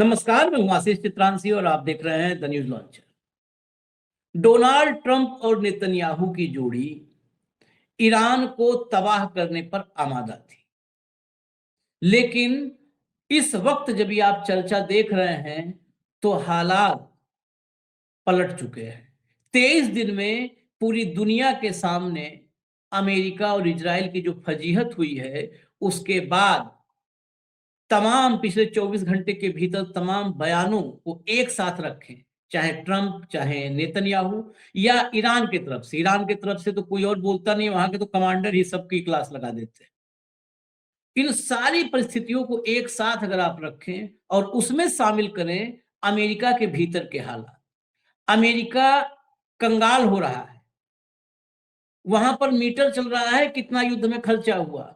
नमस्कार, मैं हूं आशीष चित्रांशी और आप देख रहे हैं the news launcher. Donald Trump और नेतन्याहू की जोड़ी ईरान को तबाह करने पर आमादा थी, लेकिन इस वक्त जब ये आप चर्चा देख रहे हैं तो हालात पलट चुके हैं। 23 दिन में पूरी दुनिया के सामने अमेरिका और इजराइल की जो फजीहत हुई है, उसके बाद तमाम पिछले 24 घंटे के भीतर तमाम बयानों को एक साथ रखें, चाहे ट्रंप, चाहे नेतन्याहू या ईरान की तरफ से तो कोई और बोलता नहीं, वहां के तो कमांडर ही सबकी क्लास लगा देते हैं। इन सारी परिस्थितियों को एक साथ अगर आप रखें और उसमें शामिल करें अमेरिका के भीतर के हालात, अमेरिका कंगाल हो रहा है। वहां पर मीटर चल रहा है कितना युद्ध में खर्चा हुआ।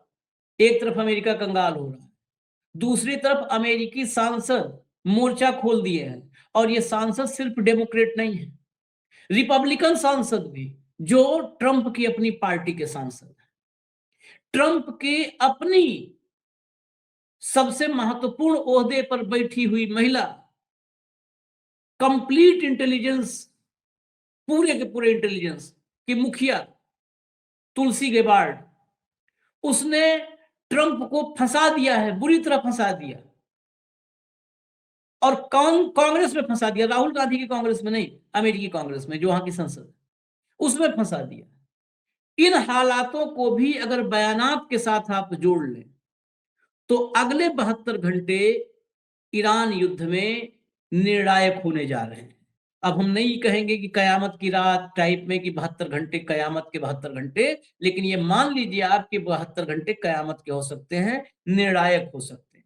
एक तरफ अमेरिका कंगाल हो रहा है, दूसरी तरफ अमेरिकी सांसद मोर्चा खोल दिए हैं, और ये सांसद सिर्फ डेमोक्रेट नहीं है, रिपब्लिकन सांसद भी, जो ट्रंप की अपनी पार्टी के सांसद हैं। ट्रंप की अपनी सबसे महत्वपूर्ण ओहदे पर बैठी हुई महिला, कंप्लीट इंटेलिजेंस, पूरे के पूरे इंटेलिजेंस की मुखिया तुलसी गेबार्ड, उसने ट्रंप को फंसा दिया है, बुरी तरह फंसा दिया, और कांग्रेस में फंसा दिया। राहुल गांधी की कांग्रेस में नहीं, अमेरिकी कांग्रेस में, जो वहां की संसद, उसमें फंसा दिया। इन हालातों को भी अगर बयानात के साथ आप जोड़ लें तो अगले 72 घंटे ईरान युद्ध में निर्णायक होने जा रहे हैं। अब हम नहीं कहेंगे कि कयामत की रात टाइप में कि 72 घंटे कयामत के 72 घंटे, लेकिन ये मान लीजिए आपके 72 घंटे कयामत के हो सकते हैं, निर्णायक हो सकते हैं।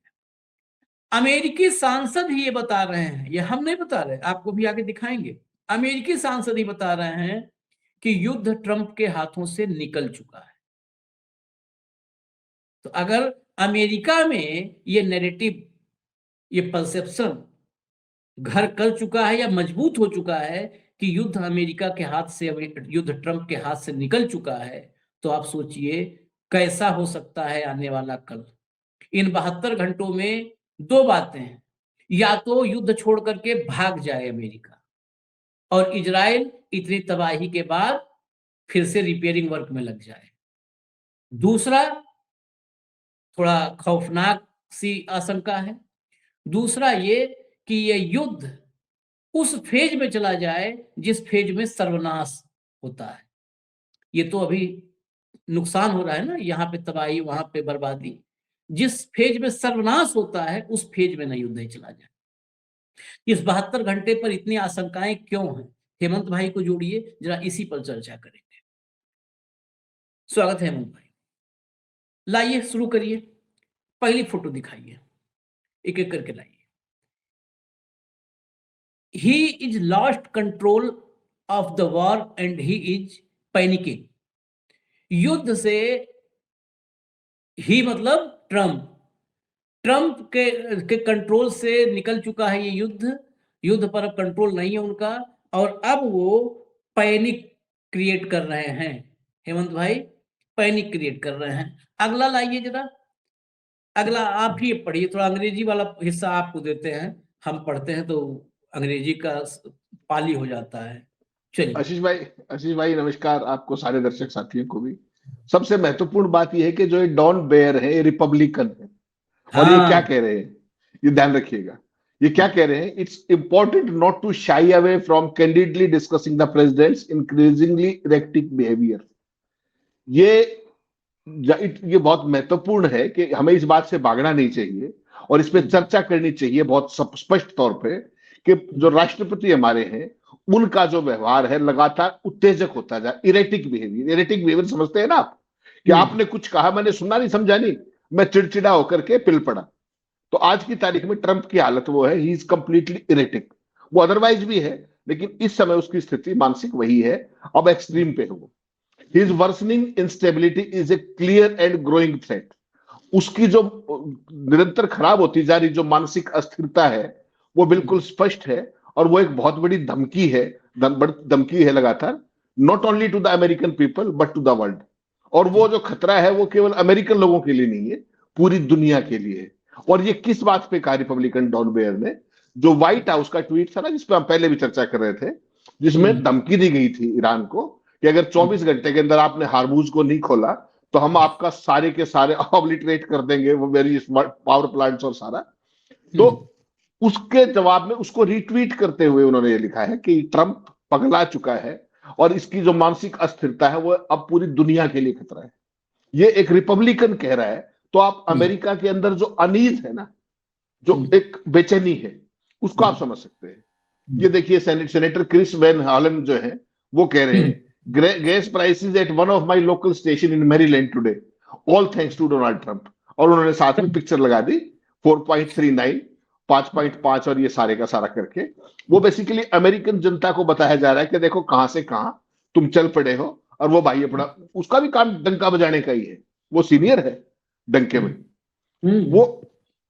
अमेरिकी सांसद ही ये बता रहे हैं, ये हम नहीं बता रहे, आपको भी आगे दिखाएंगे। अमेरिकी सांसद ही बता रहे हैं कि युद्ध ट्रंप के हाथों से निकल चुका है। तो अगर अमेरिका में ये नैरेटिव, ये परसेप्शन घर कर चुका है या मजबूत हो चुका है कि युद्ध अमेरिका के हाथ से, युद्ध ट्रंप के हाथ से निकल चुका है, तो आप सोचिए कैसा हो सकता है आने वाला कल। इन 72 घंटों में दो बातें हैं, या तो युद्ध छोड़ करके भाग जाए अमेरिका और इजराइल इतनी तबाही के बाद फिर से रिपेयरिंग वर्क में लग जाए। दूसरा, थोड़ा खौफनाक सी आशंका है, दूसरा ये कि ये युद्ध उस फेज में चला जाए जिस फेज में सर्वनाश होता है। ये तो अभी नुकसान हो रहा है ना, यहाँ पे तबाही, वहां पे बर्बादी। जिस फेज में सर्वनाश होता है उस फेज में न युद्ध नहीं चला जाए। इस 72 घंटे पर इतनी आशंकाएं क्यों हैं? हेमंत भाई को जोड़िए, जरा इसी पर चर्चा करेंगे। स्वागत है हेमंत भाई। लाइए शुरू करिए, पहली फोटो दिखाइए, एक एक करके लाइए। He is lost control of the war and he is panicking. युद्ध से ही मतलब ट्रंप के कंट्रोल से निकल चुका है ये युद्ध पर अब कंट्रोल नहीं है उनका, और अब वो पैनिक क्रिएट कर रहे हैं। हेमंत भाई, पैनिक क्रिएट कर रहे हैं। अगला लाइए जरा, अगला आप ही पढ़िए, थोड़ा अंग्रेजी वाला हिस्सा आपको देते हैं, हम पढ़ते हैं तो अंग्रेजी का पाली हो जाता है। चलिए। आशीष भाई नमस्कार, आपको सारे दर्शक साथियों को भी। सबसे महत्वपूर्ण बात यह है कि जो ये डॉन बेयर है ये रिपब्लिकन है। और ये क्या कह रहे हैं, ये ध्यान रखिएगा, ये क्या कह रहे हैं। It's important not to shy away from candidly discussing the president's increasingly erratic behaviour. ये बहुत महत्वपूर्ण है कि हमें इस बात से भागना नहीं चाहिए और इस पर चर्चा करनी चाहिए बहुत स्पष्ट तौर पे कि जो राष्ट्रपति हमारे हैं उनका जो व्यवहार है लगातार उत्तेजक होता जाए। इरेटिक बिहेवियर समझते हैं ना आप, कि आपने कुछ कहा, मैंने सुना नहीं, समझा नहीं, मैं चिड़चिड़ा होकर के पिल पड़ा। तो आज की तारीख में ट्रंप की हालत वो है, ही इज कंप्लीटली इरेटिक। वो अदरवाइज भी है, लेकिन इस समय उसकी स्थिति मानसिक वही है, अब एक्सट्रीम पे हो। His worsening instability is a clear and growing threat. उसकी जो निरंतर खराब होती जा रही जो मानसिक अस्थिरता है वो बिल्कुल स्पष्ट है, और वो एक बहुत बड़ी धमकी है लगातार, not only to the American people but to the world. और वो जो खतरा है वो केवल अमेरिकन लोगों के लिए नहीं है, पूरी दुनिया के लिए है। और ये किस बात पे कहा रिपब्लिकन डॉन बेयर ने? जो व्हाइट हाउस का ट्वीट था ना, जिसपे हम पहले भी चर्चा कर रहे थे, जिसमें धमकी दी गई थी ईरान को कि अगर 24 घंटे के अंदर आपने हार्मूज को नहीं खोला तो हम आपका सारे के सारे ऑब्लिटरेट कर देंगे, वो वेरी पावर प्लांट्स और सारा। तो उसके जवाब में उसको रिट्वीट करते हुए उन्होंने ये लिखा है कि ट्रंप पगला चुका है और इसकी जो मानसिक अस्थिरता है वो अब पूरी दुनिया के लिए खतरा है। ये एक रिपब्लिकन कह रहा है, तो आप अमेरिका के अंदर जो अनीज है ना, जो एक बेचैनी है, उसको आप समझ सकते हैं। ये देखिए सेनेटर क्रिस वैन हॉलन जो है वो कह रहे हैं, gas prices at one of my local station in Maryland today, all thanks to Donald Trump. और उन्होंने साथ में पिक्चर लगा दी 4.39, 5.5 और ये सारे का सारा करके। वो बेसिकली अमेरिकन जनता को बताया जा रहा है कि देखो कहां से कहां तुम चल पड़े हो, और वो भाई अपना, उसका भी काम डंका बजाने का ही है, वो सीनियर है डंके में। वो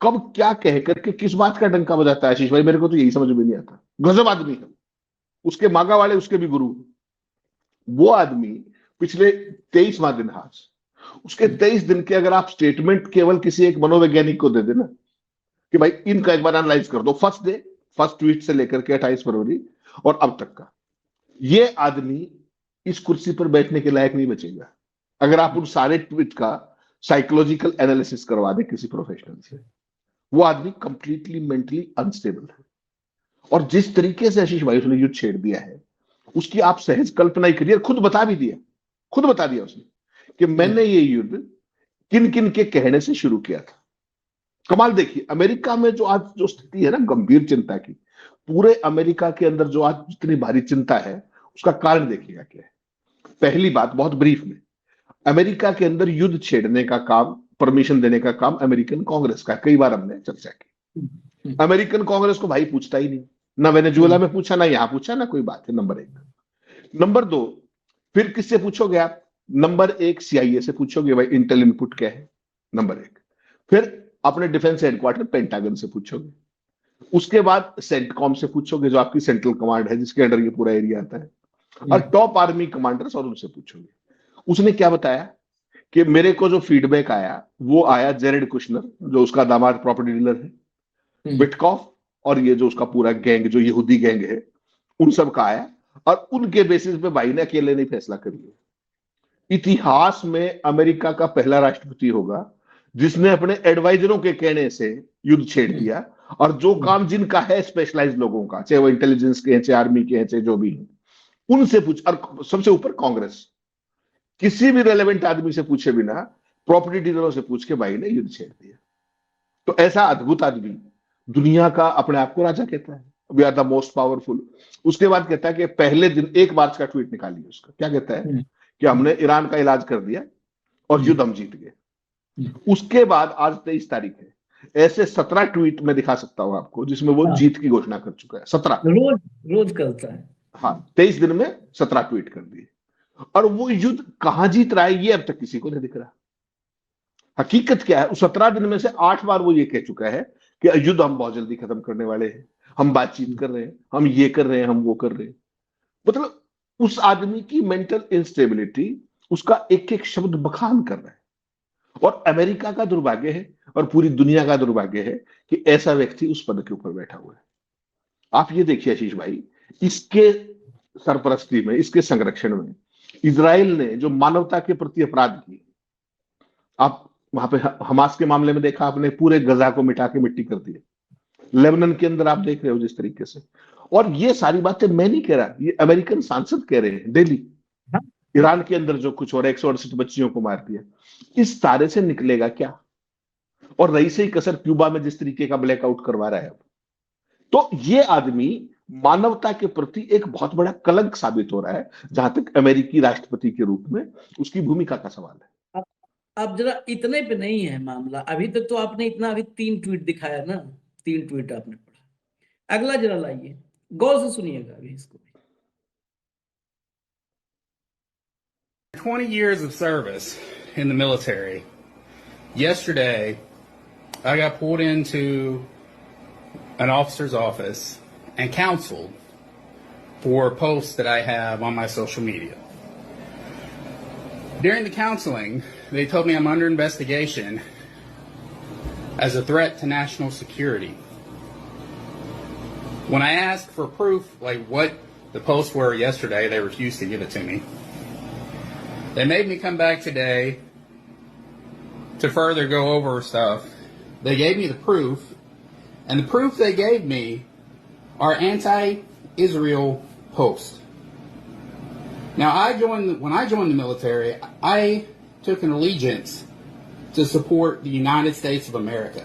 कब क्या कह करके किस बात का डंका बजाता है आशीष भाई, मेरे को तो यही समझ में नहीं आता। गजब आदमी है, उसके मांगा वाले उसके भी गुरु। वो आदमी पिछले 23वां दिन आज, उसके 23 दिन के अगर आप स्टेटमेंट केवल किसी एक मनोवैज्ञानिक को दे देना कि भाई इनका एक बार एनालाइज कर दो, फर्स्ट ट्वीट से लेकर के 28 फरवरी और अब तक का, ये आदमी इस कुर्सी पर बैठने के लायक नहीं बचेगा अगर आप उन सारे ट्वीट का साइकोलॉजिकल एनालिसिस करवा दे किसी प्रोफेशनल से। वो आदमी कंप्लीटली मेंटली अनस्टेबल है। और जिस तरीके से आशीष भाई उसने युद्ध छेड़ दिया है, उसकी आप सहज कल्पना ही करिए। खुद बता दिया उसने कि मैंने ये युद्ध किन किन के कहने से शुरू किया था। कमाल देखिए, अमेरिका में जो आज जो स्थिति है ना गंभीर चिंता की, पूरे अमेरिका के अंदर जो आज जितनी भारी चिंता है, उसका कारण देखिएगा क्या है। पहली बात, बहुत ब्रीफ में, अमेरिका के अंदर युद्ध छेड़ने का काम, परमिशन देने का काम अमेरिकन कांग्रेस का है। कई बार हमने चर्चा की। अमेरिकन कांग्रेस को भाई पूछता ही नहीं, ना वेनेजुएला में पूछा, ना यहां पूछा, ना कोई बात है। नंबर 1। नंबर 2, फिर किससे पूछोगे आप? नंबर 1 CIA से पूछोगे, भाई इंटेल इनपुट क्या है, नंबर 1। फिर अपने डिफेंस हेडक्वार्टर पेंटागन से पूछोगे, उसके बाद सेंटकॉम से पूछोगे, जो आपकी सेंट्रल कमांड है जिसके अंडर ये पूरा एरिया आता है, और टॉप आर्मी कमांडर्स, और उनसे पूछोगे। उसने क्या बताया कि मेरे को जो फीडबैक आया वो आया जेरेड कुशनर, जो उसका दामाद प्रॉपर्टी डीलर है, विटकॉफ, और ये जो उसका पूरा गैंग, जो यहूदी गैंग है, उन सब का आया। और उनके बेसिस पे भाई ने अकेले नहीं फैसला कर लिया। इतिहास में अमेरिका का पहला राष्ट्रपति होगा जिसने अपने एडवाइजरों के कहने से युद्ध छेड़ दिया, और जो काम जिनका है स्पेशलाइज लोगों का, चाहे वो इंटेलिजेंस के हैं, चाहे आर्मी के हैं, चाहे जो भी हैं, उनसे पूछ। और सबसे ऊपर कांग्रेस, किसी भी रेलेवेंट आदमी से पूछे बिना, प्रॉपर्टी डीलरों से पूछ के भाई ने युद्ध छेड़ दिया। तो ऐसा अद्भुत आदमी दुनिया का अपने आप को राजा कहता है, we are the most powerful. उसके बाद कहता है कि पहले दिन 1 मार्च का ट्वीट निकालिए उसका, क्या कहता है कि हमने ईरान का इलाज कर दिया और युद्ध हम जीत गए। उसके बाद आज 23 तारीख है, ऐसे 17 ट्वीट में दिखा सकता हूं आपको जिसमें वो जीत की घोषणा कर चुका है। 17 रोज करता है। हाँ, 23 दिन में 17 ट्वीट कर दिए। और वो युद्ध कहां जीत रहा है ये अब तक किसी को नहीं दिख रहा। हकीकत क्या है, उस 17 दिन में से 8 बार वो ये कह चुका है कि युद्ध हम बहुत जल्दी खत्म करने वाले हैं, हम बातचीत कर रहे हैं, हम ये कर रहे हैं, हम वो कर रहे हैं। मतलब उस आदमी की मेंटल इंस्टेबिलिटी उसका एक एक शब्द बखान कर रहा है। और अमेरिका का दुर्भाग्य है और पूरी दुनिया का दुर्भाग्य है कि ऐसा व्यक्ति उस पद के ऊपर बैठा हुआ है। आप ये देखिए आशीष भाई, इसके सरपरस्ती में, इसके संरक्षण में इजराइल ने जो मानवता के प्रति अपराध किए, आप वहां पे हमास के मामले में देखा आपने, पूरे गजा को मिटा के मिट्टी कर दिया। लेबनान के अंदर आप देख रहे हो जिस तरीके से। और ये सारी बातें मैं नहीं कह रहा, ये अमेरिकन सांसद कह रहे हैं दिल्ली। ईरान के अंदर जो कुछ हो रहा है, 168 बच्चियों को मार दिया, इस सारे से निकलेगा क्या? और रही से ही कसर क्यूबा में जिस तरीके का ब्लैकआउट करवा रहा है अब, तो ये आदमी मानवता के प्रति एक बहुत बड़ा कलंक साबित हो रहा है, जहां तक अमेरिकी राष्ट्रपति के रूप में उसकी भूमिका का सवाल है। अब जरा इतने पे नहीं है मामला, अभी तक तो आपने इतना, अभी 3 ट्वीट दिखाया ना, 3 ट्वीट आपने पढ़ा। अगला जरा लाइए, गौर से सुनिएगा अभी इसको। 20 years of service in the military. Yesterday, I got pulled into an officer's office and counseled for posts that I have on my social media. During the counseling, they told me I'm under investigation as a threat to national security. When I asked for proof, like what the posts were yesterday, they refused to give it to me. They made me come back today to further go over stuff. They gave me the proof, and the proof they gave me are anti-Israel posts. Now, when I joined the military, I took an allegiance to support the United States of America.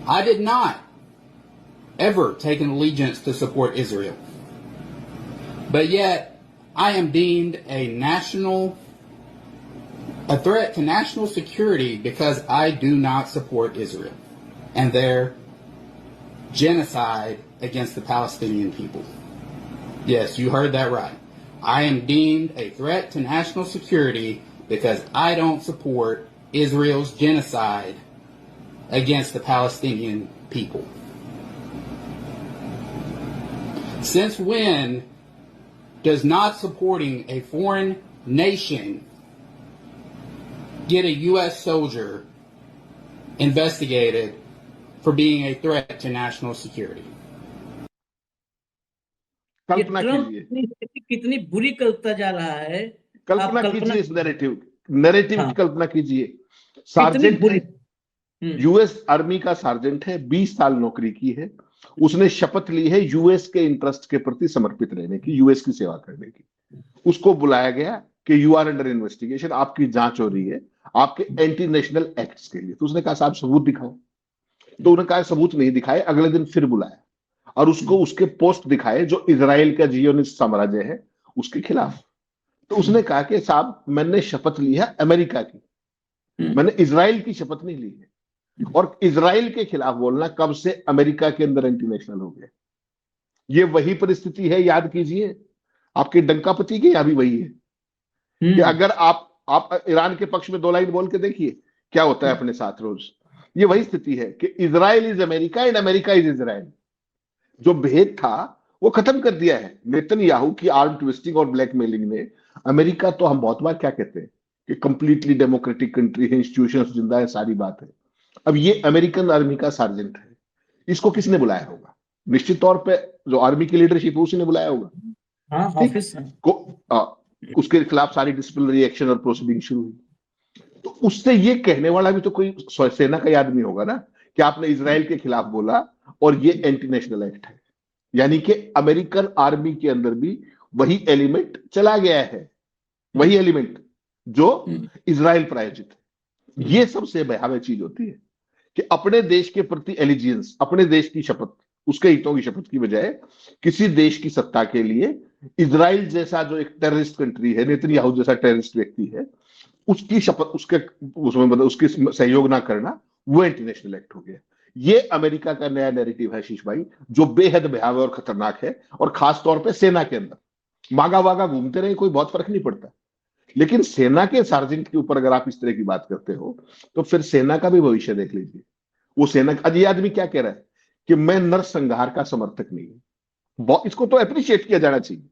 I did not ever take an allegiance to support Israel. But yet, I am deemed a threat to national security because I do not support Israel and their genocide against the Palestinian people. Yes, you heard that right. I am deemed a threat to national security because I don't support Israel's genocide against the Palestinian people. Since when does not supporting a foreign nation get a U.S. soldier investigated for being a threat to national security? ये कल्पना Trump कीजिए, अपनी स्थिति कितनी बुरी करता जा रहा है। आप कल्पना कल्पना कीजिए इस नैरेटिव हाँ, की कल्पना कीजिए। कितनी सार्जेंट बुरी। है, यूएस आर्मी का सार्जेंट है, 20 साल नौकरी की है, उसने शपथ ली है यूएस के इंटरेस्ट के प्रति समर्पित रहने की, यूएस की सेवा करने की। उसको बुलाया गया कि यू आर अंडर इन्वेस्टिगेशन, आपकी जांच हो रही है आपके एंटी नेशनल एक्ट्स के लिए। तो उसने कहा साहब सबूत दिखाओ। तो उन्होंने कहा सबूत नहीं दिखाए, अगले दिन फिर बुलाया और उसको उसके पोस्ट दिखाए जो इजराइल का जियोनिस्ट साम्राज्य है उसके खिलाफ। तो उसने कहा कि साहब मैंने शपथ ली है अमेरिका की, मैंने इजराइल की शपथ नहीं ली है। और इजराइल के खिलाफ बोलना कब से अमेरिका के अंदर एंटी नेशनल हो गया। ये वही परिस्थिति है, याद कीजिए आपके डंकापति की, या भी वही है कि अगर आप ईरान के पक्ष में 2 लाइन बोल के देखिए क्या होता है अपने साथ रोज। ये वही स्थिति है कि Israel is America and America is Israel. जो भेद था वो खत्म कर दिया है नेतन्याहू की आर्म ट्विस्टिंग और ब्लैकमेलिंग ने। अमेरिका तो हम बहुत बार क्या कहते हैं कि कंप्लीटली डेमोक्रेटिक कंट्री है, इंस्टीट्यूशंस जिंदा है, सारी बात है। अब ये अमेरिकन आर्मी का सार्जेंट है, इसको किसने बुलाया होगा? निश्चित तौर पे जो आर्मी की लीडरशिप है उसने बुलाया होगा। हाँ, ऑफिस उसके खिलाफ सारी डिसिप्लिनरी एक्शन और प्रोसीडिंग शुरू हुई। तो उससे ये कहने वाला भी तो कोई सेना का ही आदमी होगा ना कि आपने इजराइल के खिलाफ बोला और ये एंटी नेशनल एक्ट है। यानी कि अमेरिकन आर्मी के अंदर भी वही एलिमेंट चला गया है, वही एलिमेंट जो इजराइल प्रायोजित है। ये सबसे भयावह चीज होती है कि अपने देश के प्रति एलिजियंस, अपने देश की शपथ, उसके हितों की शपथ की बजाय किसी देश की सत्ता के लिए इजराइल जैसा जो एक टेररिस्ट कंट्री है, नेतन्याहू जैसा टेररिस्ट व्यक्ति है, उसकी शपथ, उसमें मतलब उसकी सहयोग ना करना, वो एंटी नेशनल एक्ट हो गया। ये अमेरिका का नया नैरेटिव है शीश भाई, जो बेहद भयावह और खतरनाक है। और खास तौर पे सेना के अंदर मागा वागा घूमते रहे, कोई बहुत फर्क नहीं पड़ता, लेकिन सेना के सार्जेंट के ऊपर अगर आप इस तरह की बात करते हो तो फिर सेना का भी भविष्य देख लीजिए। वो सेना, आज ये आदमी क्या कह रहा है कि मैं नरसंहार का समर्थक नहीं हूं। इसको तो अप्रिशिएट किया जाना चाहिए।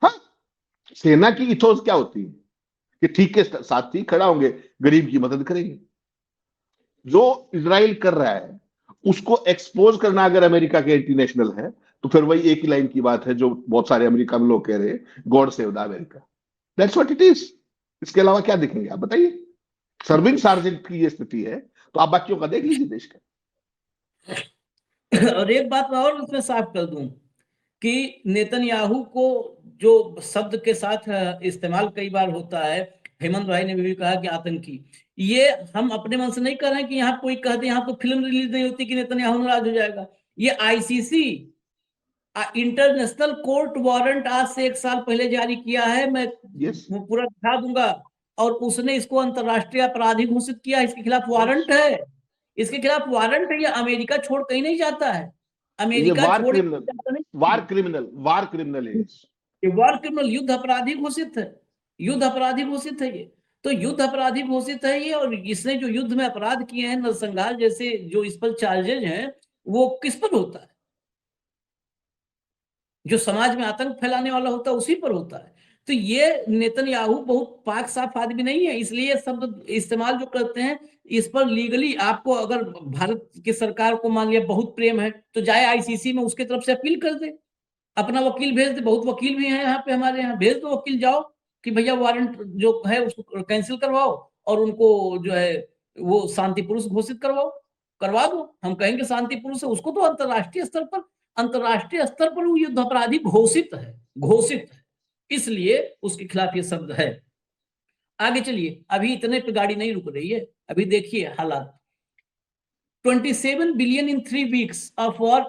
हाँ, सेना की इथोस क्या होती है कि ठीक है साथ ही खड़ा होंगे, गरीब की मदद करेंगे। जो इजराइल कर रहा है उसको एक्सपोज करना अगर अमेरिका के एंटी नेशनल है तो फिर वही एक ही लाइन की बात है जो बहुत सारे अमेरिका में लोग कह रहे हैं, God save the America. That's what it is. इसके अलावा क्या दिखेंगे आप बताइए? सर्विंग सार्जेंट की ये स्थिति है तो आप बाकियों का देख लीजिए देश का। और एक बात मैं और उसमें साफ कर दूं कि नेतन्याहू को जो शब्द के साथ इस्तेमाल कई बार होता है, हेमंत भाई ने भी कहा कि आतंकी, ये हम अपने मन से नहीं कर रहे हैं कि यहाँ कोई कह दे यहाँ तो फिल्म रिलीज नहीं होती कि नेतन्याहू नाराज हो जाएगा। ये आईसीसी इंटरनेशनल कोर्ट वारंट आज से 1 साल पहले जारी किया है, मैं पूरा दिखा दूंगा, और उसने इसको अंतरराष्ट्रीय अपराधी घोषित किया। इसके खिलाफ वारंट है, इसके खिलाफ वारंट है। ये अमेरिका छोड़ कहीं नहीं जाता है, अमेरिका छोड़ वार क्रिमिनल है, ये वार क्रिमिनल, युद्ध अपराधी घोषित है, युद्ध अपराधी घोषित है ये। तो युद्ध अपराधी घोषित है ये, और इसने जो युद्ध में अपराध किए हैं, नरसंहार जैसे जो इस पर चार्जेज हैं, वो किस पर होता है? जो समाज में आतंक फैलाने वाला होता है उसी पर होता है। तो ये नेतन्याहू बहुत पाक साफ आदमी नहीं है, इसलिए शब्द इस्तेमाल जो करते हैं इस पर लीगली आपको अगर भारत की सरकार को मान लिया बहुत प्रेम है तो जाए आईसीसी में, उसके तरफ से अपील कर दे, अपना वकील भेज दे। बहुत वकील भी हैं यहाँ पे हमारे यहाँ, भेज दो वकील, जाओ कि भैया वारंट जो है उसको कैंसिल करवाओ और उनको जो है वो शांति पुरुष घोषित करवा दो। हम कहेंगे शांति पुरुष है, उसको तो अंतर्राष्ट्रीय स्तर पर वो युद्ध अपराधी घोषित है, इसलिए उसके खिलाफ ये शब्द है। आगे चलिए, अभी इतने पे गाड़ी नहीं रुक रही है, अभी देखिए हालात। 27 billion in 3 weeks of war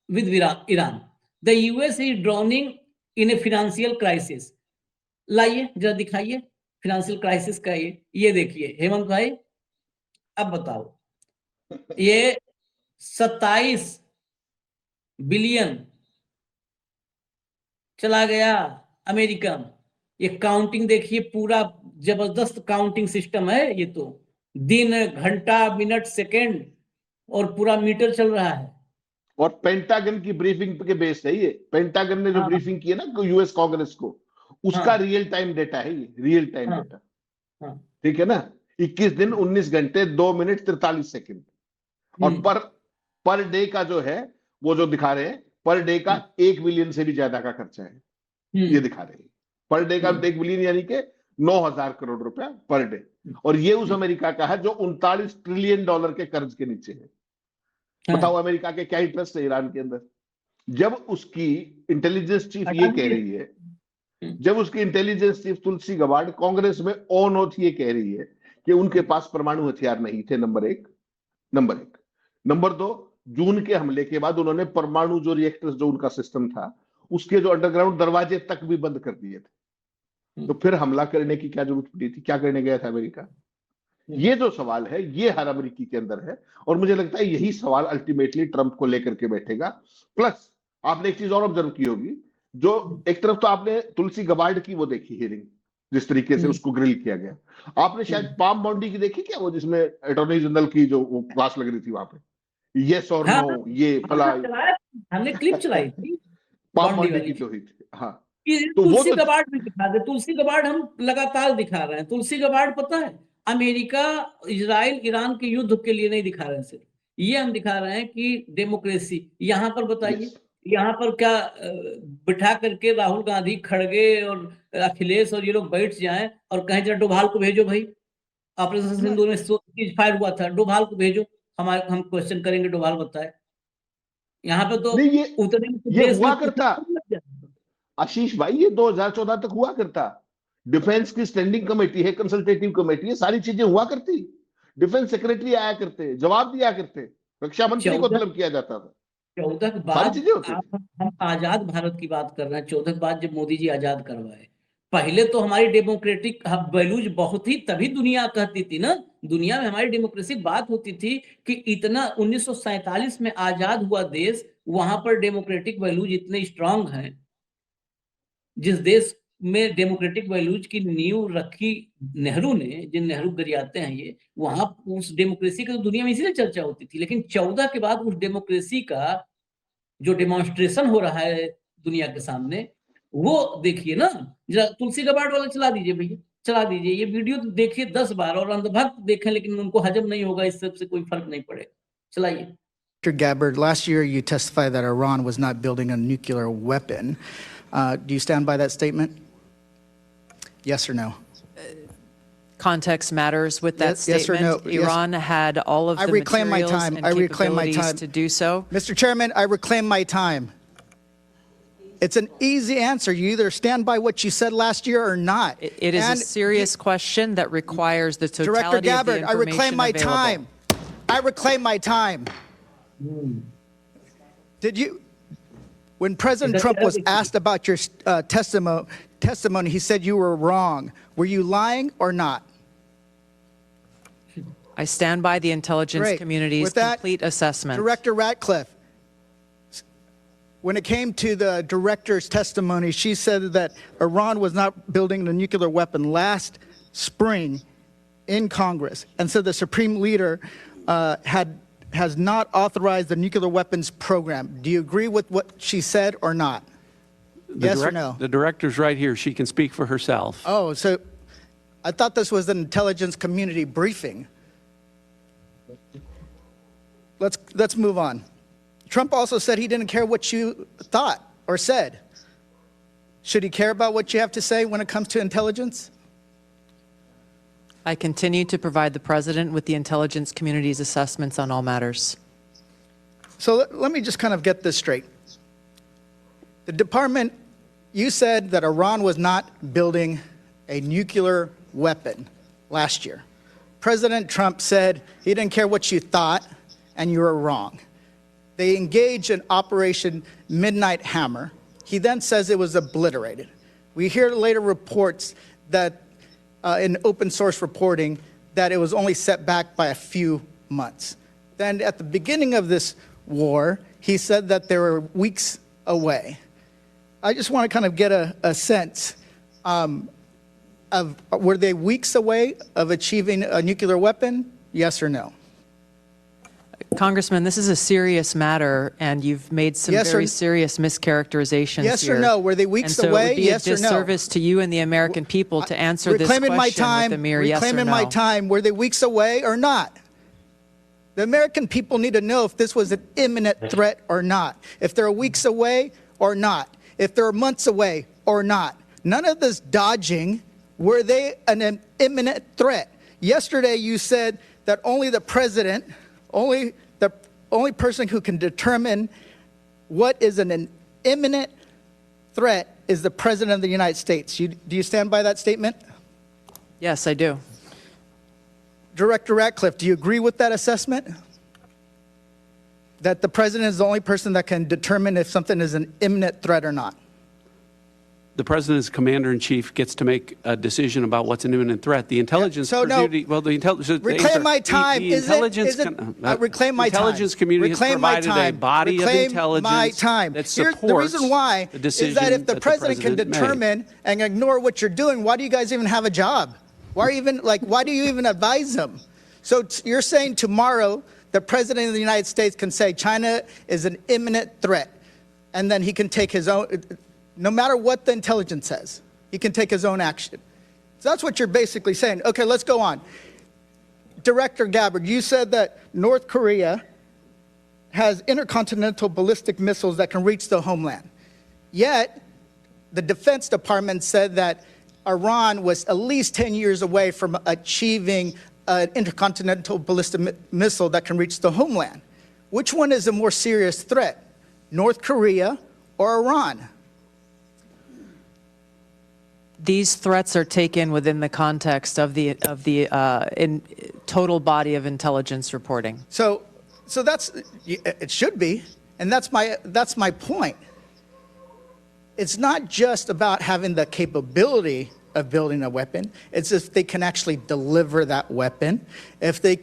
with Iran. The US is drowning in a financial crisis. लाइए जरा दिखाइए फाइनेंशियल क्राइसिस का ये देखिए हेमंत भाई, अब बताओ। ये 27 बिलियन चला गया अमेरिकन। ये काउंटिंग देखिए, पूरा जबरदस्त काउंटिंग सिस्टम है ये तो, दिन घंटा मिनट सेकंड और पूरा मीटर चल रहा है। और पेंटागन की ब्रीफिंग के बेस है ये, पेंटागन ने जो हाँ। ब्रीफिंग की है ना यूएस कांग्रेस को, उसका हाँ। रियल टाइम डेटा है ये, रियल टाइम हाँ। डेटा। हाँ। ठीक है ना, 21 दिन 19 घंटे 2 मिनट 43 सेकंड। और पर डे का जो है वो जो दिखा रहे हैं, पर डे का 1 बिलियन से भी ज्यादा का खर्चा है, ये दिखा रहे हैं। पर डे का 1 बिलियन यानी कि 9,000 करोड़ रुपया पर डे। और ये उस अमेरिका का है जो 39 ट्रिलियन डॉलर के कर्ज के नीचे है। बताओ अमेरिका के क्या इंटरेस्ट है ईरान के अंदर। जब उसकी इंटेलिजेंस चीफ ये कह रही है, जब उसकी इंटेलिजेंस चीफ तुलसी गबार्ड कांग्रेस में ऑन ओथ ये कह रही है कि उनके पास परमाणु हथियार नहीं थे, नंबर एक। नंबर दो, जून के हमले के बाद उन्होंने परमाणु जो रिएक्टर्स जो उनका सिस्टम था उसके जो अंडरग्राउंड दरवाजे तक भी बंद कर दिए थे। तो फिर हमला करने की क्या जरूरत पड़ी थी? क्या करने गया था अमेरिका? ये जो सवाल है ये हर अमेरिकी के अंदर है, और मुझे लगता है यही सवाल अल्टीमेटली ट्रंप को लेकर के बैठेगा। प्लस आपने एक चीज और ऑब्जर्व की होगी, जो एक तरफ तो आपने तुलसी गबार्ड की वो देखी हियरिंग, जिस तरीके से उसको ग्रिल किया गया। आपने शायद पाम बॉन्डी की देखी क्या, वो जिसमें अटॉर्नी जनरल की जो वो क्लास लग रही थी वहां पे, यस और नो, ये फला, हमने क्लिप चलाई थी पाम बॉन्डी की जो हुई थी। हाँ, तो तुलसी गबार्ड भी दिखा दे। तुलसी गबार्ड हम लगातार दिखा रहे हैं। तुलसी गबार्ड पता है अमेरिका इजराइल ईरान के युद्ध के लिए नहीं दिखा रहे हैं, सिर्फ ये हम दिखा रहे हैं कि डेमोक्रेसी यहाँ पर बताइए, यहाँ पर क्या बिठा करके राहुल गांधी, खड़गे और अखिलेश और ये लोग बैठ जाएं और कहें जरा डोभाल को भेजो भाई, ऑपरेशन सिंदूर में सीज फायर हुआ था, डोभाल को भेजो, हम क्वेश्चन करेंगे, डोभाल बताए। यहाँ पे तो ये हुआ करता आशीष भाई, ये 2014 तक हुआ करता। डिफेंस की स्टैंडिंग कमेटी है, कंसल्टेटिव कमेटी है, सारी चीजें हुआ करती। डिफेंस सेक्रेटरी आया करते, जवाब दिया करते, रक्षा मंत्री को तलब किया जाता था। 14 के बाद हम आजाद भारत की बात कर रहे हैं। 14 के बाद जब मोदी जी आजाद करवाए, पहले तो हमारी डेमोक्रेटिक वैल्यूज बहुत ही, तभी दुनिया कहती थी ना, दुनिया में हमारी डेमोक्रेसी बात होती थी कि इतना 1947 में आजाद हुआ देश, वहां पर डेमोक्रेटिक वैल्यूज इतने स्ट्रांग हैं। जिस देश में डेमोक्रेटिक वैल्यूज की नींव रखी नेहरू ने, जिन नेहरू गरियाते हैं ये, वहां उस डेमोक्रेसी की तो दुनिया में इसीलिए चर्चा होती थी। लेकिन 14 के बाद उस डेमोक्रेसी का जो डेमोन्स्ट्रेशन हो रहा है दुनिया के सामने, वो देखिए ना। जरा तुलसी गबार्ड वाला चला दीजिए भैया, चला दीजिए। ये वीडियो तो देखिए 10 बार, और अंधभक्त देखें लेकिन उनको हजम नहीं होगा, इस सबसे कोई फर्क नहीं पड़ेगा। चलाइए। Dr. Gabbard, last year you testified that Iran was not building a nuclear weapon. Do you stand by that statement? Yes or no? Context matters with that statement. Yes or no? Iran had all of the materials and capabilities to do so. Mr. Chairman, I reclaim my time. It's an easy answer. You either stand by what you said last year or not. It is a serious question that requires the totality Director of the Gabbard, I information reclaim my available. time. I reclaim my time. Did you, when President Trump was asked about your testimony, he said you were wrong. Were you lying or not? I stand by the intelligence Great. community's With that, complete assessment. Director Ratcliffe, when it came to the director's testimony, she said that Iran was not building a nuclear weapon last spring in Congress, and so the Supreme Leader has not authorized the nuclear weapons program. Do you agree with what she said or not? Yes or no? The director's right here. She can speak for herself. Oh, so I thought this was an intelligence community briefing. let's move on. Trump also said he didn't care what you thought or said. Should he care about what you have to say when it comes to intelligence? I continue to provide the president with the intelligence community's assessments on all matters. So let me just kind of get this straight. The department, you said that Iran was not building a nuclear weapon last year. President Trump said he didn't care what you thought, and you were wrong. They engaged in Operation Midnight Hammer. He then says it was obliterated. We hear later reports that in open source reporting that it was only set back by a few months. Then at the beginning of this war, he said that they were weeks away. I just want to kind of get a sense of, were they weeks away of achieving a nuclear weapon? Yes or no? Congressman, this is a serious matter, and you've made some very serious mischaracterizations Yes here. or no? Were they weeks and so away? It would be Yes a or no? disservice to you and the American people to answer this question Reclaiming with a mere yes or reclaiming no. my time. Were they weeks away or not? The American people need to know if this was an imminent threat or not. If they're weeks away or not. If they're months away or not. None of this dodging. Were they an imminent threat? Yesterday you said that only the president, the only person who can determine what is an imminent threat is the president of the United States. Do you stand by that statement? Yes, I do. Director Ratcliffe, do you agree with that assessment? That the president is the only person that can determine if something is an imminent threat or not? The president's commander-in-chief gets to make a decision about what's an imminent threat. The intelligence community, well, the intelligence... Reclaim my time. Reclaim my time. Intelligence community has provided a body of intelligence my time. that supports the reason why the decision is that if the president can made. determine and ignore what you're doing, why do you guys even have a job? Why do you even advise them? So you're saying tomorrow the president of the United States can say China is an imminent threat, and then he can take his own... No matter what the intelligence says, he can take his own action. So that's what you're basically saying. Okay, let's go on. Director Gabbard, you said that North Korea has intercontinental ballistic missiles that can reach the homeland. Yet, the Defense Department said that Iran was at least 10 years away from achieving an intercontinental ballistic missile that can reach the homeland. Which one is a more serious threat, North Korea or Iran? These threats are taken within the context of the total body of intelligence reporting. So that's, it should be, and that's my point. It's not just about having the capability of building a weapon. It's if they can actually deliver that weapon, if they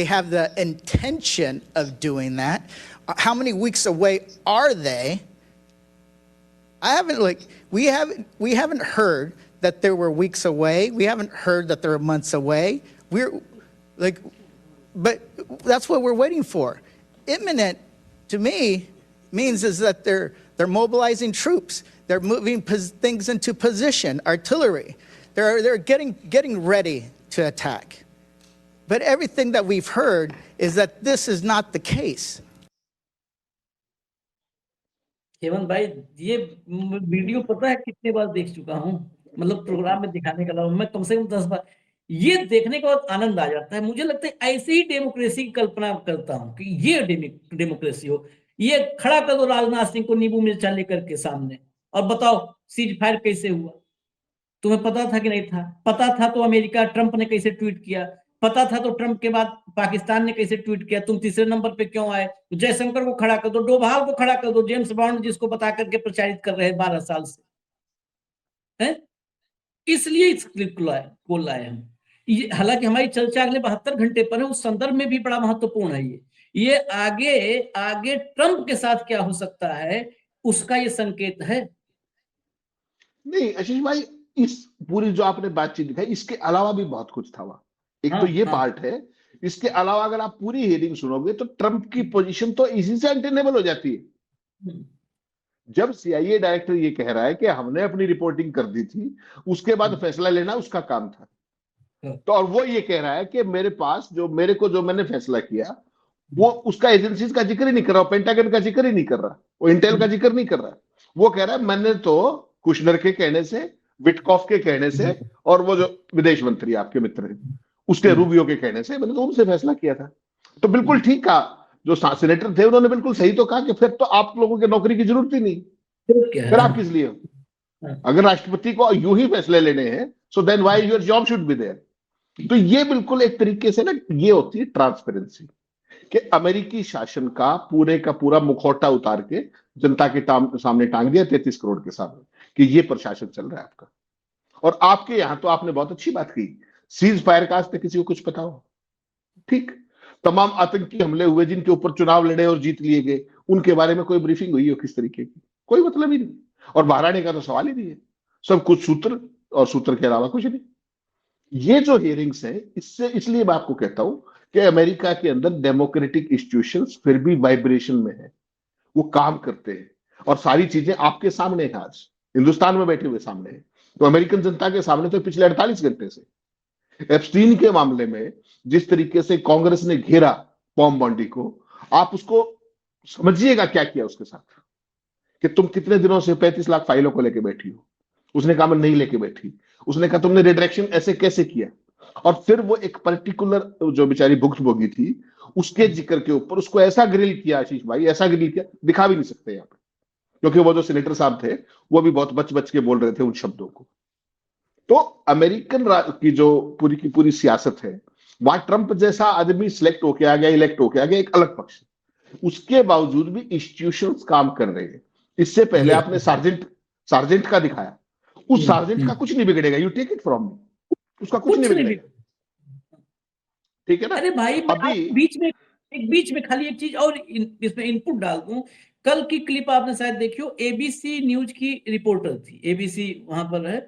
have the intention of doing that. How many weeks away are they? We haven't heard that there were weeks away. We haven't heard that there were months away. But that's what we're waiting for. Imminent, to me, means is that they're mobilizing troops. They're moving things into position, artillery. They're getting ready to attack. But everything that we've heard is that this is not the case. Hemant भाई, ये video पता है कितने बार देख चुका हूँ, मतलब programme में दिखाने के अलावा मैं कम से कम 10 बार। ये देखने के बाद आनंद आ जाता है। मुझे लगता है ऐसी ही डेमोक्रेसी की कल्पना करता हूँ कि ये डेमोक्रेसी हो। ये खड़ा कर दो राजनाथ सिंह को नींबू मिर्चा लेकर के सामने और बताओ सीज फायर कैसे हुआ। तुम्हें पता था कि नहीं था? पता था तो अमेरिका ट्रंप ने कैसे ट्वीट किया? पता था तो ट्रंप के बाद पाकिस्तान ने कैसे ट्वीट किया? तुम तीसरे नंबर पे क्यों आए? जयशंकर को खड़ा कर दो, डोभाल को खड़ा कर दो, जेम्स बॉन्ड जिसको बता करके प्रचारित कर रहे हैं 12 साल से, हैं? इसलिए इस क्लिप को लाए हम। हालांकि हमारी चर्चा अगले 72 घंटे पर है, उस संदर्भ में भी बड़ा महत्वपूर्ण है। ये आगे ट्रंप के साथ क्या हो सकता है, उसका ये संकेत है। नहीं आशीष भाई, इस पूरी जो आपने बातचीत दिखाई, इसके अलावा भी बहुत कुछ था वहां। एक तो ये पार्ट है, इसके अलावा अगर आप पूरी हियरिंग सुनोगे तो ट्रंप की पोजीशन तो इसी से अनटेनेबल हो जाती है। जब सीआईए डायरेक्टर ये कह रहा है कि हमने अपनी रिपोर्टिंग कर दी थी, उसके बाद फैसला लेना उसका काम था, तो और वो ये कह रहा है कि मेरे पास जो मैंने फैसला किया वो उसका एजेंसीज का जिक्र ही नहीं कर रहा, पेंटागन का जिक्र ही नहीं कर रहा, वो इंटेल का जिक्र नहीं कर रहा। वो कह रहा है मैंने तो कुशनर के कहने से, विटकॉफ के कहने से, और वो जो विदेश मंत्री आपके मित्र हैं उसके रूबियो के कहने से, मैंने तो उनसे फैसला किया था। तो बिल्कुल ठीक कहा जो सेनेटर थे, उन्होंने बिल्कुल सही तो कहा कि फिर तो आप लोगों के नौकरी की जरूरत ही नहीं, फिर आप किस लिए हो? अगर राष्ट्रपति को यूं ही फैसले लेने हैं, so then why your job should be there. तो ये बिल्कुल एक तरीके से ना, ये होती है ट्रांसपेरेंसी, कि अमेरिकी शासन का पूरा मुखौटा उतार के जनता के सामने टांग दिया 33 करोड़ के सामने, कि ये प्रशासन चल रहा है आपका। और आपके यहां तो आपने बहुत अच्छी बात की, सीज फायर का आज तक किसी को कुछ पता हो? ठीक, तमाम आतंकी हमले हुए जिनके ऊपर चुनाव लड़े और जीत लिए गए, उनके बारे में कोई ब्रीफिंग हुई हो किस तरीके की? कोई मतलब ही नहीं। और बाहर आने का तो सवाल ही नहीं है, सब कुछ सूत्र, और सूत्र के अलावा कुछ नहीं। ये जो हियरिंग्स है, इससे इसलिए मैं आपको कहता हूं कि अमेरिका के अंदर डेमोक्रेटिक इंस्टीट्यूशंस फिर भी वाइब्रेशन में है, वो काम करते हैं, और सारी चीजें आपके सामने है, आज हिंदुस्तान में बैठे हुए सामने है। तो अमेरिकन जनता के सामने तो पिछले 48 घंटे से एप्स्टीन के मामले में जिस तरीके से कांग्रेस ने घेरा पॉम बॉन्डी को, आप उसको समझिएगा क्या किया उसके साथ, कि तुम कितने दिनों से 35 लाख फाइलों को लेके बैठी हो। उसने कहा मैं नहीं लेके बैठी। उसने कहा तुमने रिडायरेक्शन ऐसे कैसे किया? और फिर वो एक पर्टिकुलर जो बेचारी भुक्तभोगी थी, उसके जिक्र के ऊपर उसको ऐसा ग्रिल किया, आशीष भाई ऐसा ग्रिल किया, दिखा भी नहीं सकते यहाँ पे, क्योंकि वो जो सीनेटर साहब थे वो भी बहुत बच बच के बोल रहे थे उन शब्दों को। तो अमेरिकन की जो पूरी की पूरी सियासत है, वहां ट्रंप जैसा आदमी सिलेक्ट होके आ गया, इलेक्ट होके आ गया, एक अलग पक्ष। उसके बावजूद भी इंस्टीट्यूशंस काम कर रहे हैं। इससे पहले आपने सार्जेंट का दिखाया, उस सार्जेंट का कुछ नहीं बिगड़ेगा, you take it from me, उसका कुछ नहीं बिगड़ेगा, ठीक है ना? अरे भाई अभी बीच में खाली एक चीज और इसमें इनपुट डाल दूं। कल की क्लिप आपने शायद देखी हो, एबीसी न्यूज की रिपोर्टर थी, एबीसी वहां पर है,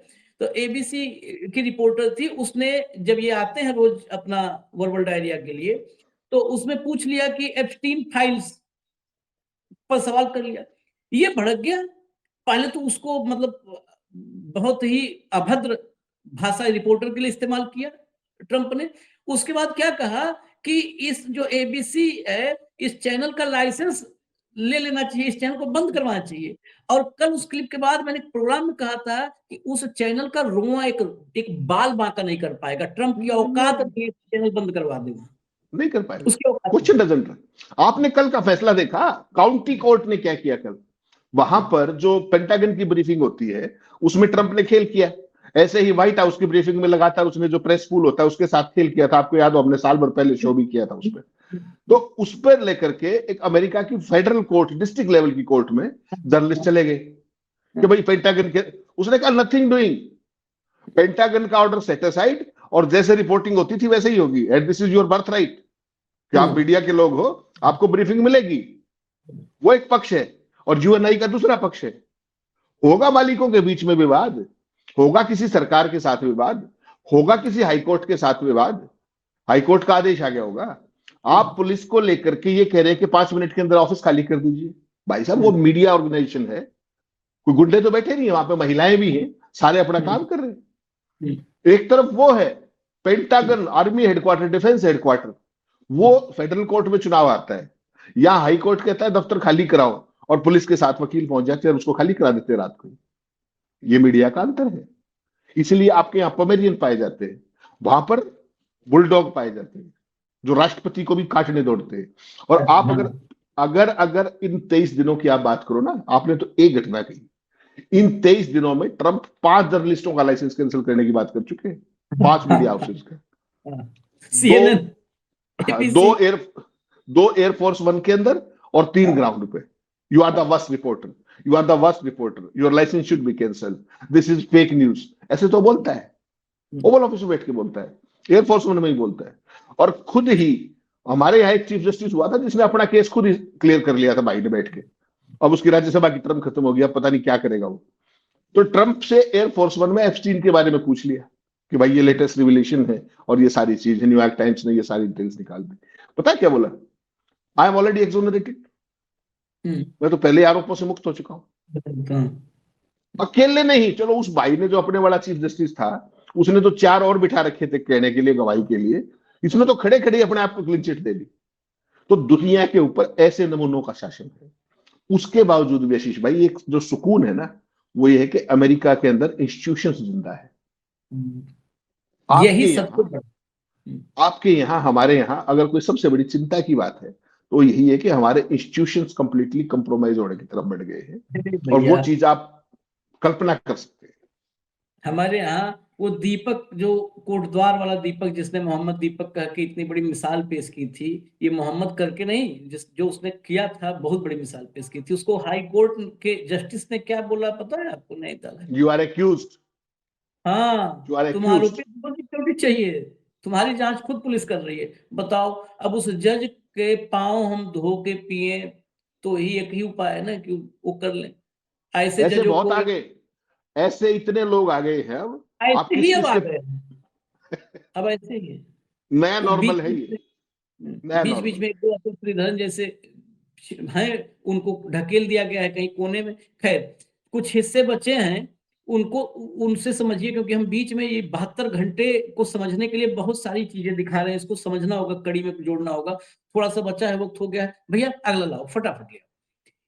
तो एबीसी की रिपोर्टर थी, उसने जब ये आते हैं रोज अपना वर्बल डायरिया के लिए, तो उसमें पूछ लिया कि एप्स्टीन फाइल्स पर सवाल कर लिया। ये भड़क गया। पहले तो उसको मतलब बहुत ही अभद्र भाषा रिपोर्टर के लिए इस्तेमाल किया ट्रंप ने। उसके बाद क्या कहा कि इस जो एबीसी है, इस चैनल का लाइसेंस ले लेना चाहिए, इस चैनल को बंद करवाना चाहिए। और कल उस क्लिप के बाद मैंने प्रोग्राम में कहा था कि उस चैनल का रोआ एक बाल बांका नहीं कर पाएगा। ट्रंप की औकात नहीं, चैनल बंद करवा देगा, नहीं कर पाएगा, उसकी औकात क्वेश्चन डजंट। आपने कल का फैसला देखा, काउंटी कोर्ट ने क्या किया कल? वहां पर जो पेंटागन की ब्रीफिंग होती है, उसमें ट्रंप ने खेल किया। ऐसे ही व्हाइट हाउस की ब्रीफिंग में लगातार उसने जो प्रेस पूल होता है उसके साथ खेल किया था। आपको याद हो, हमने साल भर पहले शो भी किया था उस पर। तो उस पर लेकर के एक अमेरिका की फेडरल कोर्ट, डिस्ट्रिक्ट लेवल की कोर्ट में जर्नलिस्ट चले गए कि भाई पेंटागन के, उसने कहा नथिंग डूइंग, पेंटागन का ऑर्डर सेट असाइड, और जैसे रिपोर्टिंग होती थी वैसे ही होगी, and this is your birth right, कि आप मीडिया के लोग हो, आपको ब्रीफिंग मिलेगी। वो एक पक्ष है, और यूएनआई का दूसरा पक्ष है। होगा मालिकों के बीच में विवाद, होगा किसी सरकार के साथ विवाद, होगा किसी हाईकोर्ट के साथ विवाद, हाईकोर्ट का आदेश आ गया होगा। आप पुलिस को लेकर के ये कह रहे हैं कि 5 मिनट के अंदर ऑफिस खाली कर दीजिए। भाई साहब, वो मीडिया ऑर्गेनाइजेशन है, कोई गुंडे तो बैठे नहीं है वहां पे, महिलाएं भी हैं, सारे अपना काम कर रहे हैं। एक तरफ वो है pentagon, army headquarter, defence headquarter, वो फेडरल कोर्ट में चुनाव आता है, या हाई कोर्ट कहता है दफ्तर खाली कराओ, और पुलिस के साथ वकील पहुंच जाते हैं और उसको खाली करा देते हैं रात को। ये मीडिया का अंतर है। इसलिए आपके यहां पोमेरियन पाए जाते हैं, वहां पर बुलडॉग पाए जाते हैं, जो राष्ट्रपति को भी काटने दौड़ते हैं। और आप अगर इन 23 दिनों की आप बात करो ना, आपने तो एक घटना कही, इन 23 दिनों में ट्रंप 5 जर्नलिस्टों का लाइसेंस कैंसिल करने की बात कर चुके हैं, 5 मीडिया हाउसेस का, CNN, दो एयरफोर्स 1 के अंदर और 3 ग्राउंड पे। You are the worst reporter, you are the worst reporter, your licence should be cancel, this is fake news, ऐसे तो बोलता है, ओवल ऑफिस में बैठ के बोलता है, एयरफोर्स 1 में ही बोलता है। और खुद ही हमारे यहाँ एक चीफ जस्टिस हुआ था जिसने अपना केस खुद ही क्लियर कर लिया था बाइडेन बैठ के। अब उसकी राज्यसभा की टर्म खत्म हो गया, पता नहीं क्या करेगा वो। तो ट्रंप से एयरफोर्स 1 में एप्स्टीन के बारे में पूछ लिया कि भाई ये लेटेस्ट रिविलेशन है और ये सारी चीज है, न्यूयॉर्क टाइम्स ने ये सारी डिटेल्स निकाल दी। पता है क्या बोला? आई एम ऑलरेडी एक्सोनरेटेड, मैं तो पहले आरोपों से मुक्त हो चुका हूं। अकेले नहीं, चलो उस भाई ने जो अपने वाला चीफ जस्टिस था, उसने तो 4 और बिठा रखे थे कहने के लिए, गवाही के लिए। इसने तो खड़े खड़े अपने आप को क्लीन चिट दे दी। तो दुनिया के ऊपर ऐसे नमूनों का शासन है। उसके बावजूद भी आशीष भाई, एक जो सुकून है ना, वो ये है कि अमेरिका के अंदर इंस्टीट्यूशंस जिंदा है। यही आपके सबसे यहाँ, बड़ा। आपके यहाँ, हमारे यहाँ अगर कोई सबसे बड़ी चिंता की बात है तो यही है कि हमारे इंस्टीट्यूशंस कंप्लीटली कंप्रोमाइज होने की तरफ बढ़ गए हैं। अरे और वो भैया, चीज आप कल्पना कर सकते हैं। हमारे यहाँ वो दीपक, जो कोटद्वार वाला दीपक, जिसने मोहम्मद दीपक कह के इतनी बड़ी मिसाल पेश की थी, ये मोहम्मद करके नहीं, जो उसने किया था, बहुत बड़ी मिसाल पेश की थी। उसको हाई कोर्ट के जस्टिस ने क्या बोला पता है आपको? नहीं था। यू आर एक्यूज्ड, हाँ, यू आर तुम एक्यूज्ड। आरोपी क्यों चाहिए? तुम्हारी जांच खुद पुलिस कर रही है। बताओ, अब उस जज के पांव हम धो के पिए तो ही एक ही उपाय है ना कि वो कर लें। ऐसे ऐसे जजों बहुत को, आ गए, ऐसे इतने लोग आ गए हैं अब। आप ऐसे ही किस अब चीज आ के, गए, अब ऐसे ही है। नया वो नॉर्मल है ये, नया बीच बीच नॉर्मल। में एक दो अतुल श्रीधरन जैसे हैं, उनको ढकेल दिया गया है कहीं कोने में। खैर, कुछ हिस्से बचे हैं, उनको, उनसे समझिए, क्योंकि हम बीच में ये 72 घंटे को समझने के लिए बहुत सारी चीजें दिखा रहे हैं। इसको समझना होगा, कड़ी में जोड़ना होगा। थोड़ा सा बचा है, वक्त हो गया है भैया, अगला लाओ फटाफट।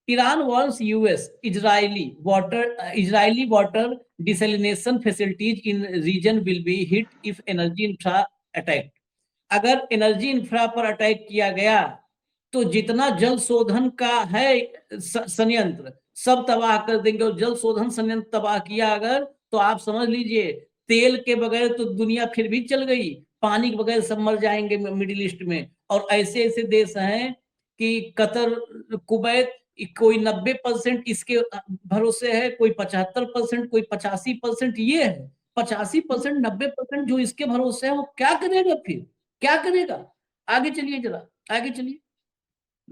Iran wants US Israeli water desalination facilities in region will be hit if energy infra attacked। अगर एनर्जी इंफ्रा पर अटैक किया गया तो जितना जल शोधन का है संयंत्र, सब तबाह कर देंगे। और जल शोधन संयंत्र तबाह किया अगर, तो आप समझ लीजिए, तेल के बगैर तो दुनिया फिर भी चल गई, पानी के बगैर सब मर जाएंगे मिडिल ईस्ट में। और ऐसे ऐसे देश हैं कि कतर, कुवैत, कोई 90% इसके भरोसे है, कोई 75%, कोई 85%। ये है 85%, 90% जो इसके भरोसे है, वो क्या करेगा फिर? क्या करेगा? आगे चलिए, जरा आगे चलिए,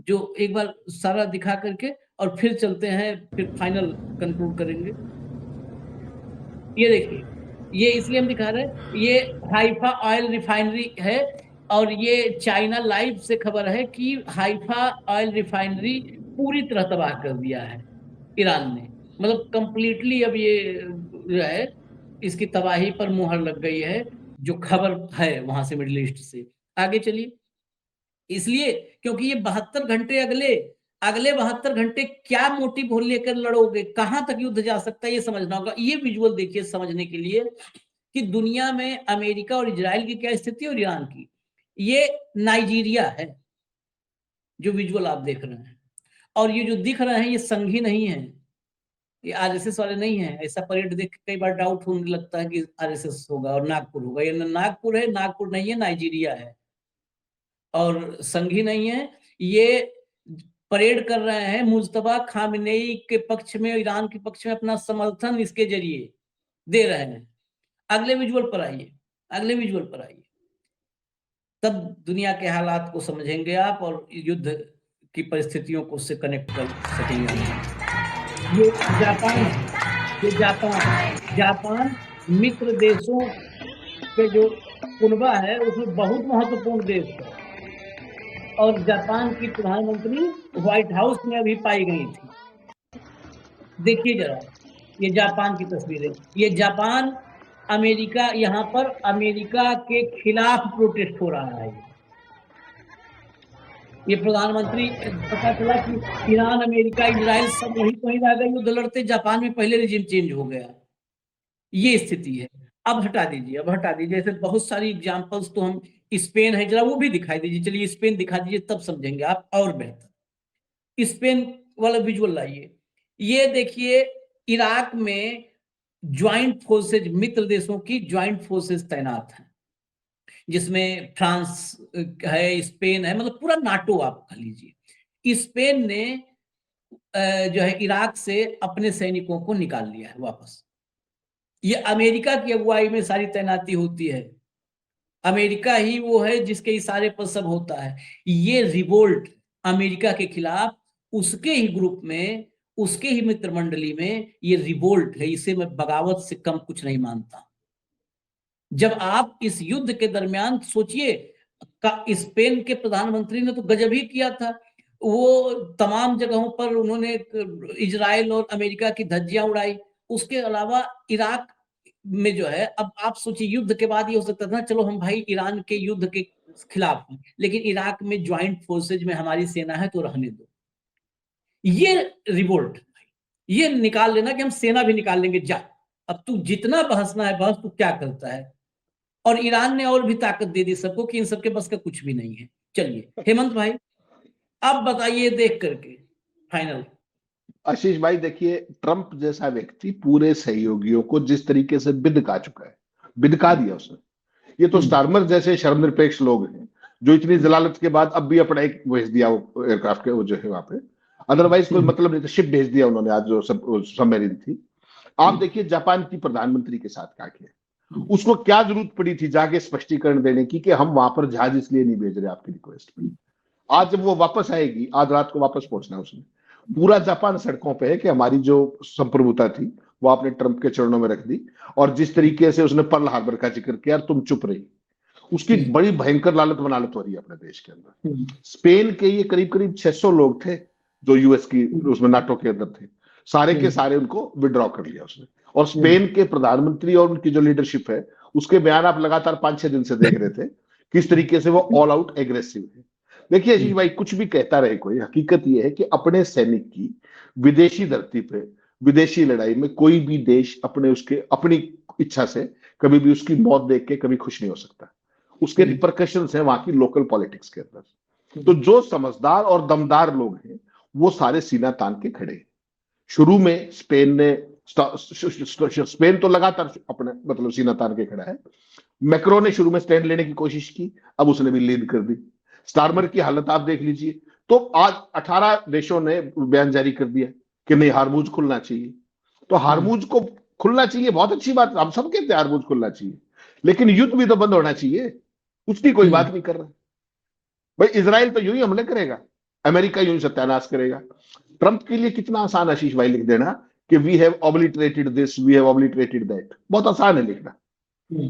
जो एक बार सारा दिखा करके और फिर चलते हैं, फिर फाइनल कंक्लूड करेंगे। ये देखिए, ये इसलिए हम दिखा रहे हैं, ये हाइफा ऑयल रिफाइनरी है, और ये चाइना लाइव से खबर है कि हाइफा ऑयल रिफाइनरी पूरी तरह तबाह कर दिया है ईरान ने। मतलब कंप्लीटली अब ये जो है, इसकी तबाही पर मुहर लग गई है, जो खबर है वहां से, मिडिल ईस्ट से। आगे चलिए। इसलिए क्योंकि ये 72 घंटे, अगले अगले 72 घंटे क्या मोटिव लेकर लड़ोगे, कहां तक युद्ध जा सकता है, ये समझना होगा। ये विजुअल देखिए समझने के लिए कि दुनिया में अमेरिका और इजराइल की क्या स्थिति और ईरान की। ये नाइजीरिया है जो विजुअल आप देख रहे हैं, और ये जो दिख रहे हैं ये संघी नहीं है, ये आरएसएस वाले नहीं है। ऐसा परेड देख कई बार डाउट होने लगता है कि आरएसएस होगा और नागपुर होगा। ये नागपुर है, नागपुर नहीं है, नाइजीरिया है, और संघी नहीं है। ये परेड कर रहे हैं मुज्तबा खामेनेई के पक्ष में, ईरान के पक्ष में अपना समर्थन इसके जरिए दे रहे हैं। अगले विजुअल पर आइए, अगले विजुअल पर आइए, तब दुनिया के हालात को समझेंगे आप और युद्ध की परिस्थितियों को उससे कनेक्ट कर सकेंगे। ये जापान है, ये जापान मित्र देशों के जो कुनबा है उसमें बहुत महत्वपूर्ण देश है। और जापान की प्रधानमंत्री व्हाइट हाउस में अभी पाई गई थी। देखिए जरा, ये जापान की तस्वीरें, ये जापान, अमेरिका, यहाँ पर अमेरिका के खिलाफ प्रोटेस्ट हो रहा है। ये प्रधानमंत्री, पता चला कि ईरान, अमेरिका, इजराइल सब यही कहीं रह गए युद्ध लड़ते, जापान में पहले रिजिम चेंज हो गया। ये स्थिति है। अब हटा दीजिए, अब हटा दीजिए, ऐसे बहुत सारी एग्जांपल्स तो हम, स्पेन है, जरा वो भी दिखाई दीजिए। चलिए स्पेन दिखा दीजिए, तब समझेंगे आप और बेहतर। स्पेन वाला विजुअल लाइए। ये देखिए, इराक में ज्वाइंट फोर्सेज, मित्र देशों की ज्वाइंट फोर्सेज तैनात हैं, जिसमें फ्रांस है, स्पेन है, मतलब पूरा नाटो आप कह लीजिए। स्पेन ने जो है इराक से अपने सैनिकों को निकाल लिया है वापस। ये अमेरिका की अगुवाई में सारी तैनाती होती है। अमेरिका ही वो है जिसके इशारे पर सब होता है। ये रिवोल्ट अमेरिका के खिलाफ, उसके ही ग्रुप में, उसके ही मित्र मंडली में ये रिवोल्ट है। इसे मैं बगावत से कम कुछ नहीं मानता। जब आप इस युद्ध के दरमियान सोचिए, स्पेन के प्रधानमंत्री ने तो गजब ही किया था। वो तमाम जगहों पर उन्होंने इजराइल और अमेरिका की धज्जियां उड़ाई। उसके अलावा इराक में जो है, अब आप सोचिए, युद्ध के बाद ये हो सकता था, चलो हम भाई ईरान के युद्ध के खिलाफ हैं, लेकिन इराक में ज्वाइंट फोर्सेज में हमारी सेना है तो रहने दो। ये रिवोल्ट, ये निकाल लेना कि हम सेना भी निकाल लेंगे, जा अब तू जितना बहसना है बहस, तू क्या करता है। और ईरान ने और भी ताकत दे दी सबको कि इन सबके बस का कुछ भी नहीं है। चलिए हेमंत भाई, अब बताइए देख करके फाइनल। आशीष भाई देखिए, ट्रंप जैसा व्यक्ति पूरे सहयोगियों को जिस तरीके से बिदका चुका है, बिदका दिया उसने। ये तो स्टारमर जैसे शर्मनिरपेक्ष लोग हैं जो इतनी जलालत के बाद अब भी अपना एक भेज दिया वो एयरक्राफ्ट के, वो जो है वहां पे, अदरवाइज कोई मतलब नहीं था, शिप भेज दिया उन्होंने आज जो सबमरीन थी। आप देखिए जापान की प्रधानमंत्री के साथ क्या किया, उसको क्या जरूरत पड़ी थी जाके स्पष्टीकरण देने की कि हम वहां पर जहाज इसलिए नहीं भेज रहे आपकी रिक्वेस्ट पे। आज जब वो वापस आएगी, आज रात को वापस पहुंचना है उसने, पूरा जापान सड़कों पे है कि हमारी जो संप्रभुता थी वो आपने ट्रंप के चरणों में रख दी। और जिस तरीके से उसने पर्ल हार्बर का जिक्र किया, तुम चुप रही, उसकी बड़ी भयंकर लालत वनालत हो रही है अपने देश के अंदर। स्पेन के ये करीब करीब 600 लोग थे जो यूएस की उसमें नाटो के अंदर थे, सारे के सारे उनको विड्रॉ कर लिया उसने। और स्पेन के प्रधानमंत्री और उनकी जो लीडरशिप है उसके बयान आप लगातार 5-6 दिन से देख रहे थे किस तरीके से वो ऑल आउट एग्रेसिव है। देखिए आशीष भाई, कुछ भी कहता रहे कोई, हकीकत यह है कि अपने सैनिक की विदेशी धरती पे विदेशी लड़ाई में कोई भी देश अपनी इच्छा से कभी भी उसकी मौत देख के कभी खुश नहीं हो सकता। उसके रिपरकशंस हैं वहां की लोकल पॉलिटिक्स के अंदर। तो जो समझदार और दमदार लोग हैं वो सारे सीना तान के खड़े हैं। शुरू में स्पेन तो लगातार अपने मतलब सीना तान के खड़ा है। मैक्रो ने शुरू में स्टैंड लेने की कोशिश की, अब उसने भी लीड कर दी। स्टारमर की हालत आप देख लीजिए, तो आज 18 देशों ने बयान जारी कर दिया कि नहीं, हारमूज खुलना चाहिए। तो हारमूज को खुलना चाहिए, बहुत अच्छी बात, हम सब कहते हैं हारमूज खुलना चाहिए, लेकिन युद्ध भी तो बंद होना चाहिए, उसकी कोई बात नहीं कर रहा। भाई इजराइल तो यूं ही हमले करेगा, अमेरिका यूं ही सत्यानाश करेगा। ट्रंप के लिए कितना आसान आशीष भाई लिख देना कि we have obliterated this, we have obliterated that, बहुत आसान है लिखना।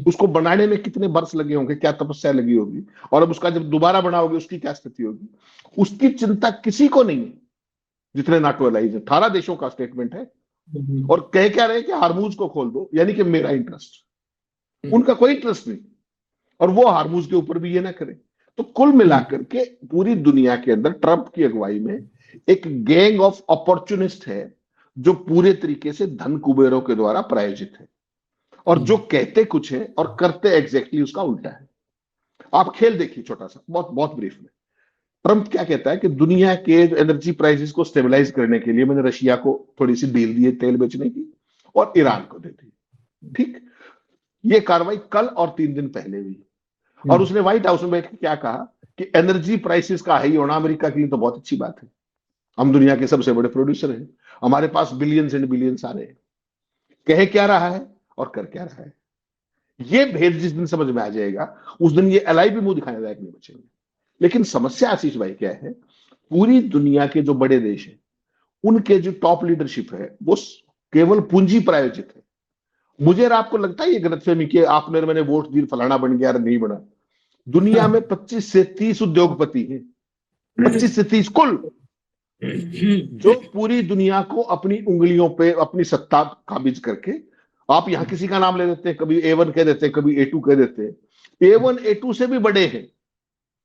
उसको बनाने में कितने वर्ष लगे होंगे, क्या तपस्या लगी होगी, और अब उसका जब दोबारा बनाओगे उसकी क्या स्थिति होगी, उसकी चिंता किसी को नहीं है जितने नाटो एलाइज। 18 देशों का स्टेटमेंट है और कह क्या रहे कि हारमूज को खोल दो, यानी कि मेरा इंटरेस्ट, उनका कोई इंटरेस्ट नहीं, और वो हारमूज के ऊपर भी ये ना करें। तो कुल मिलाकर के पूरी दुनिया के अंदर ट्रंप की अगुवाई में एक गैंग ऑफ अपॉर्चुनिस्ट है जो पूरे तरीके से धन कुबेरों के द्वारा प्रायोजित है, और जो कहते कुछ है और करते एग्जैक्टली उसका उल्टा है। आप खेल देखिए छोटा सा, बहुत बहुत ब्रीफ में। ट्रंप क्या कहता है कि दुनिया के एनर्जी प्राइसेस को स्टेबलाइज करने के लिए मैंने रशिया को थोड़ी सी डील दी है तेल बेचने की, और ईरान को दे दी। ठीक, ये कार्रवाई कल और 3 दिन पहले हुई, और उसने व्हाइट हाउस में बैठ के क्या कहा कि एनर्जी प्राइसेस का हाई होना अमेरिका के लिए तो बहुत अच्छी बात है, हम दुनिया के सबसे बड़े प्रोड्यूसर हैं, हमारे पास बिलियंस एंड बिलियंस आ रहे हैं। कह क्या रहा है और कर क्या रहा है, ये भेद जिस दिन समझ में आ जाएगा उस दिन ये एलाई भी मुंह दिखाने लायक नहीं बचेंगे। लेकिन समस्या आशीष भाई क्या है, पूरी दुनिया के जो बड़े देश हैं उनके जो टॉप लीडरशिप है वो केवल पूंजी प्रायोजित है। मुझे और आपको लगता है ये गलतफहमी कि आपने मैंने वोट दी फलाना बन गया नहीं बना। दुनिया में 25 से 30 उद्योगपति हैं, 25 से 30 कुल, जो पूरी दुनिया को अपनी उंगलियों पे अपनी सत्ता काबिज करके, आप यहां किसी का नाम ले देते हैं, कभी A1 कह देते हैं, कभी A2 कह देते हैं, A1 A2 से भी बड़े हैं।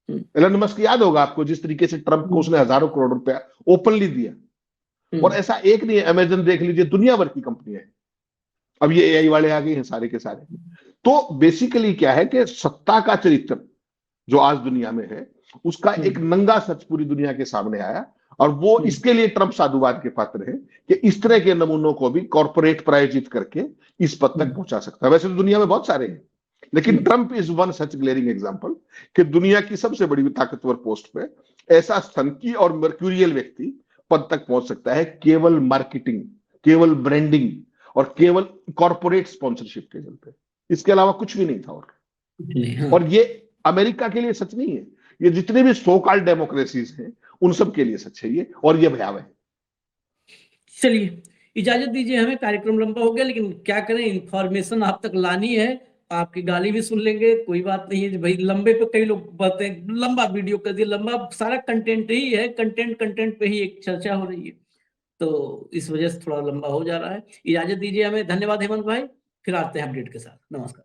एलन मस्क याद होगा आपको, जिस तरीके से ट्रंप को उसने हजारों करोड़ रुपया ओपनली दिया, और ऐसा एक नहीं है, अमेजन देख लीजिए, दुनिया भर की कंपनियां हैं, अब ये AI वाले आ गए हैं सारे के सारे। तो बेसिकली क्या है कि सत्ता का चरित्र जो आज दुनिया में है उसका एक नंगा सच पूरी दुनिया के सामने आया, और वो इसके लिए ट्रंप साधुवाद के पात्र है कि इस तरह के नमूनों को भी कॉर्पोरेट प्रायोजित करके इस पद तक पहुंचा सकता है। वैसे तो दुनिया में बहुत सारे हैं, लेकिन Trump is one such glaring example कि दुनिया की सबसे बड़ी ताकतवर पोस्ट पे ऐसा सनकी और मर्क्यूरियल व्यक्ति पद तक पहुंच सकता है केवल मार्केटिंग, केवल ब्रांडिंग और केवल कॉर्पोरेट स्पॉन्सरशिप के चलते। इसके अलावा कुछ भी नहीं था। और ये अमेरिका के लिए सच नहीं है, ये जितने भी सो कॉल्ड डेमोक्रेसीज हैं उन सब के लिए सच है ये, और ये भयावह है। चलिए इजाजत दीजिए, हमें कार्यक्रम लंबा हो गया, लेकिन क्या करें, इंफॉर्मेशन आप तक लानी है, आपकी गाली भी सुन लेंगे, कोई बात नहीं है भाई। लंबे पे कई लोग बातें, लंबा वीडियो कर दिया, लंबा सारा कंटेंट ही है, कंटेंट पे ही एक चर्चा हो रही है, तो इस वजह से थोड़ा लंबा हो जा रहा है। इजाजत दीजिए हमें, धन्यवाद हेमंत भाई, फिर आते हैं अपडेट के साथ, नमस्कार।